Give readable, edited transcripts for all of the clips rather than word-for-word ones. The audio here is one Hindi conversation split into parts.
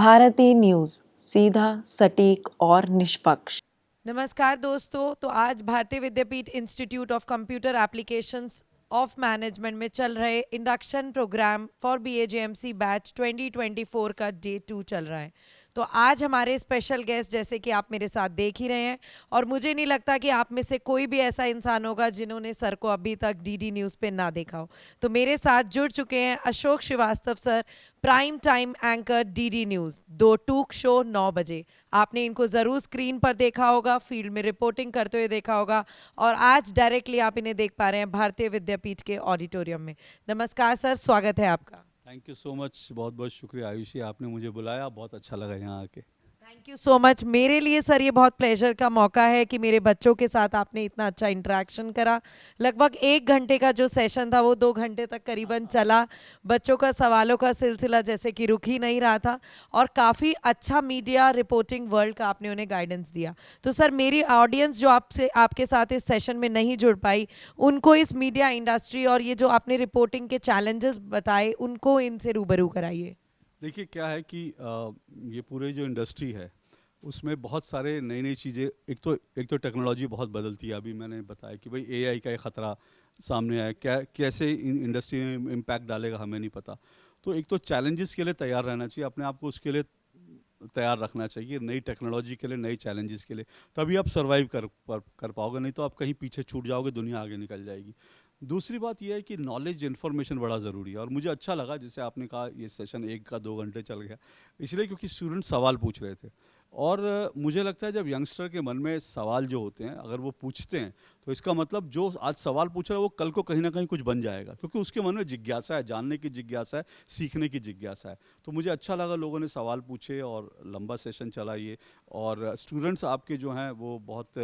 भारती न्यूज, सीधा, सटीक और निष्पक्ष। नमस्कार दोस्तों। तो आज Bharati Vidyapeeth institute of computer applications of management में चल रहे induction program for BAJMC batch 2024 का डे 2 चल रहा है। तो आज हमारे स्पेशल गेस्ट जैसे कि आप मेरे साथ देख ही रहे हैं, और मुझे नहीं लगता कि आप में से कोई भी ऐसा इंसान होगा जिन्होंने सर को अभी तक डीडी न्यूज़ पे ना देखा हो। तो मेरे साथ जुड़ चुके हैं Ashok Srivastava sir, prime time anchor DD News, दो टूक शो 9 बजे। आपने इनको ज़रूर स्क्रीन पर देखा होगा, फील्ड में रिपोर्टिंग करते हुए देखा होगा, और आज डायरेक्टली आप इन्हें देख पा रहे हैं भारतीय विद्यापीठ के ऑडिटोरियम में। नमस्कार सर, स्वागत है आपका। थैंक यू सो मच, बहुत बहुत शुक्रिया आयुषी, आपने मुझे बुलाया, बहुत अच्छा लगा यहाँ आके। Thank you so much. मेरे लिए सर ये बहुत प्लेजर का मौका है कि मेरे बच्चों के साथ आपने इतना अच्छा इंटरेक्शन करा। लगभग 1 घंटे का जो सेशन था वो 2 घंटे तक करीबन चला। बच्चों का सवालों का सिलसिला जैसे कि रुक ही नहीं रहा था, और काफ़ी अच्छा मीडिया रिपोर्टिंग वर्ल्ड का आपने उन्हें गाइडेंस दिया। तो सर, मेरी ऑडियंस जो आपसे आपके साथ इस सेशन में नहीं जुड़ पाई, उनको इस मीडिया इंडस्ट्री और ये जो आपने रिपोर्टिंग के चैलेंजेस बताए, उनको इनसे रूबरू कराइए। देखिए क्या है कि ये पूरे जो इंडस्ट्री है उसमें बहुत सारे नई नई चीज़ें, एक तो टेक्नोलॉजी बहुत बदलती है। अभी मैंने बताया कि भाई एआई का एक ख़तरा सामने आया, कैसे इंडस्ट्री में इम्पैक्ट डालेगा हमें नहीं पता। तो एक तो चैलेंजेस के लिए तैयार रहना चाहिए, अपने आप को उसके लिए तैयार रखना चाहिए, नई टेक्नोलॉजी के लिए, नई चैलेंजेस के लिए, तभी आप सर्वाइव कर पाओगे, नहीं तो आप कहीं पीछे छूट जाओगे, दुनिया आगे निकल जाएगी। दूसरी बात यह है कि नॉलेज इन्फॉर्मेशन बड़ा ज़रूरी है, और मुझे अच्छा लगा जैसे आपने कहा ये सेशन 1 का 2 घंटे चल गया, इसलिए क्योंकि स्टूडेंट सवाल पूछ रहे थे। और मुझे लगता है जब यंगस्टर के मन में सवाल जो होते हैं अगर वो पूछते हैं, तो इसका मतलब जो आज सवाल पूछ रहा है वो कल को कहीं ना कहीं कुछ बन जाएगा, क्योंकि उसके मन में जिज्ञासा है, जानने की जिज्ञासा है, सीखने की जिज्ञासा है। तो मुझे अच्छा लगा लोगों ने सवाल पूछे और लंबा सेशन चला ये। और स्टूडेंट्स आपके जो हैं वो बहुत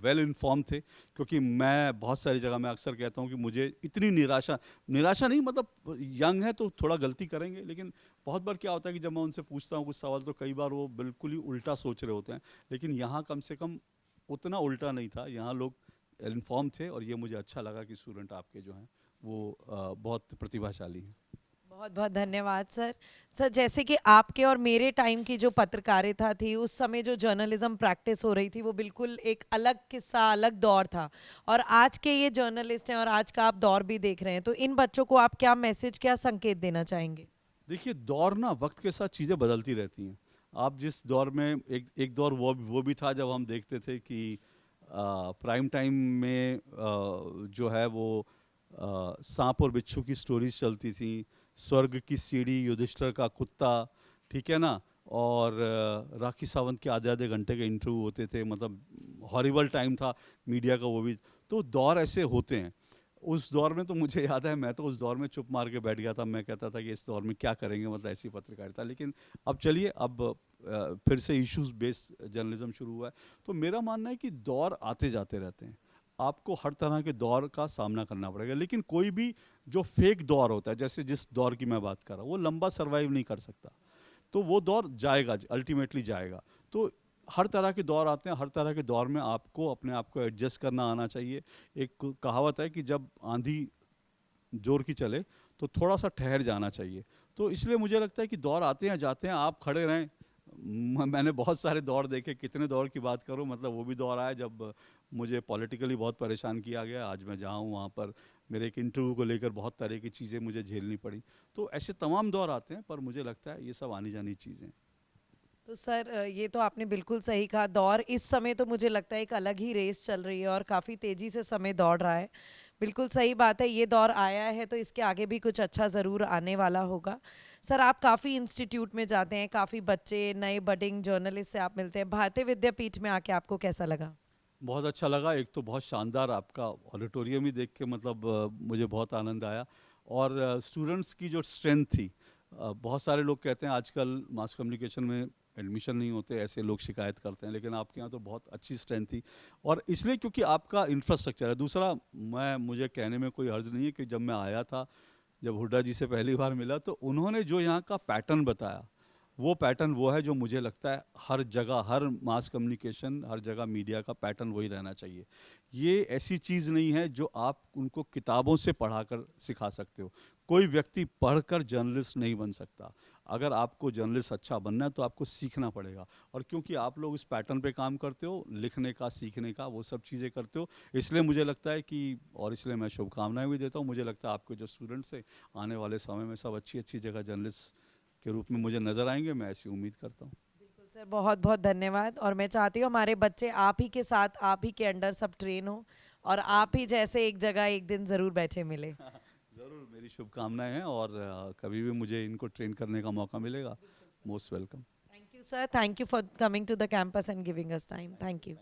वेल इन्फॉर्म थे, क्योंकि मैं बहुत सारी जगह मैं अक्सर कहता हूँ कि मुझे इतनी निराशा निराशा नहीं, मतलब यंग है तो थोड़ा गलती करेंगे, लेकिन बहुत बार क्या होता है कि जब मैं उनसे पूछता हूँ कुछ सवाल तो कई बार वो बिल्कुल ही उल्टा सोच रहे होते हैं, लेकिन यहाँ कम से कम उतना उल्टा नहीं था, यहाँ लोग इन्फॉर्म थे, और ये मुझे अच्छा लगा कि स्टूडेंट आपके जो हैं वो बहुत प्रतिभाशाली हैं। बहुत बहुत धन्यवाद सर। सर, जैसे कि आपके और मेरे टाइम की जो पत्रकारिता थी, उस समय जो जर्नलिज्म प्रैक्टिस हो रही थी, वो बिल्कुल एक अलग किस्सा, अलग दौर था। और आज के ये जर्नलिस्ट हैं और आज का आप दौर भी देख रहे हैं, तो इन बच्चों को आप क्या मैसेज, क्या संकेत देना चाहेंगे? देखिए दौर ना वक्त के साथ चीज़ें बदलती रहती हैं। आप जिस दौर में एक दौर वो भी था जब हम देखते थे कि प्राइम टाइम में जो है वो सांप और बिच्छू की स्टोरीज चलती थी, स्वर्ग की सीढ़ी, युधिष्ठिर का कुत्ता, ठीक है ना, और राखी सावंत के आधे आधे घंटे के इंटरव्यू होते थे, मतलब हॉरिबल टाइम था मीडिया का वो भी। तो दौर ऐसे होते हैं। उस दौर में तो मुझे याद है, मैं तो उस दौर में चुप मार के बैठ गया था, मैं कहता था कि इस दौर में क्या करेंगे, मतलब ऐसी पत्रकारिता। लेकिन अब चलिए, अब फिर से इश्यूज बेस्ड जर्नलिज्म शुरू हुआ है। तो मेरा मानना है कि दौर आते जाते रहते हैं, आपको हर तरह के दौर का सामना करना पड़ेगा, लेकिन कोई भी जो फेक दौर होता है, जैसे जिस दौर की मैं बात कर रहा हूँ, वो लंबा सर्वाइव नहीं कर सकता, तो वो दौर जाएगा, अल्टीमेटली जाएगा। तो हर तरह के दौर आते हैं, हर तरह के दौर में आपको अपने आप को एडजस्ट करना आना चाहिए। एक कहावत है कि जब आंधी जोर की चले तो थोड़ा सा ठहर जाना चाहिए। तो इसलिए मुझे लगता है कि दौर आते हैं जाते हैं, आप खड़े रहें। मैंने बहुत सारे दौर देखे, कितने दौर की बात करूं, मतलब वो भी दौर आया जब मुझे पॉलिटिकली बहुत परेशान किया गया, आज मैं जहाँ हूँ वहाँ पर मेरे एक इंटरव्यू को लेकर बहुत तरह की चीज़ें मुझे झेलनी पड़ी। तो ऐसे तमाम दौर आते हैं, पर मुझे लगता है ये सब आनी जानी चीज़ें। तो सर, ये तो आपने बिल्कुल सही कहा। दौर इस समय तो मुझे लगता है एक अलग ही रेस चल रही है और काफ़ी तेज़ी से समय दौड़ रहा है। बिल्कुल सही बात है, ये दौर आया है तो इसके आगे भी कुछ अच्छा ज़रूर आने वाला होगा। सर, आप काफ़ी इंस्टीट्यूट में जाते हैं, काफ़ी बच्चे, नए बडिंग जर्नलिस्ट से आप मिलते हैं। भारतीय विद्यापीठ में आके आपको कैसा लगा? बहुत अच्छा लगा, एक तो बहुत शानदार आपका ऑडिटोरियम ही देख के, मतलब मुझे बहुत आनंद आया। और स्टूडेंट्स की जो स्ट्रेंथ थी, बहुत सारे लोग कहते हैं आजकल मास कम्युनिकेशन में एडमिशन नहीं होते, ऐसे लोग शिकायत करते हैं, लेकिन आपके यहाँ तो बहुत अच्छी स्ट्रेंथ थी। और इसलिए क्योंकि आपका इंफ्रास्ट्रक्चर है। दूसरा, मुझे कहने में कोई हर्ज नहीं है कि जब मैं आया था, जब हुड्डा जी से पहली बार मिला, तो उन्होंने जो यहाँ का पैटर्न बताया, वो पैटर्न वो है जो मुझे लगता है हर जगह, हर मास कम्युनिकेशन, हर जगह मीडिया का पैटर्न वही रहना चाहिए। ये ऐसी चीज़ नहीं है जो आप उनको किताबों से पढ़ाकर सिखा सकते हो। कोई व्यक्ति पढ़कर जर्नलिस्ट नहीं बन सकता। अगर आपको जर्नलिस्ट अच्छा बनना है तो आपको सीखना पड़ेगा, और क्योंकि आप लोग इस पैटर्न पे काम करते हो, लिखने का, सीखने का, वो सब चीज़ें करते हो, इसलिए मुझे लगता है कि, और इसलिए मैं शुभकामनाएं भी देता हूँ, मुझे लगता है आपके जो स्टूडेंट्स हैं आने वाले समय में सब अच्छी अच्छी जगह जर्नलिस्ट के रूप में मुझे नज़र आएंगे, मैं ऐसी उम्मीद करता हूँ। बिल्कुल सर, बहुत बहुत धन्यवाद। और मैं चाहती हूँ हमारे बच्चे आप ही के साथ, आप ही के अंडर सब ट्रेन हो और आप ही जैसे एक जगह एक दिन ज़रूर बैठे मिले। ज़रूर, मेरी शुभकामनाएं हैं, और कभी भी मुझे इनको ट्रेन करने का मौका मिलेगा, most welcome. Thank you, sir. Thank you for coming to the campus and giving us time. Thank you.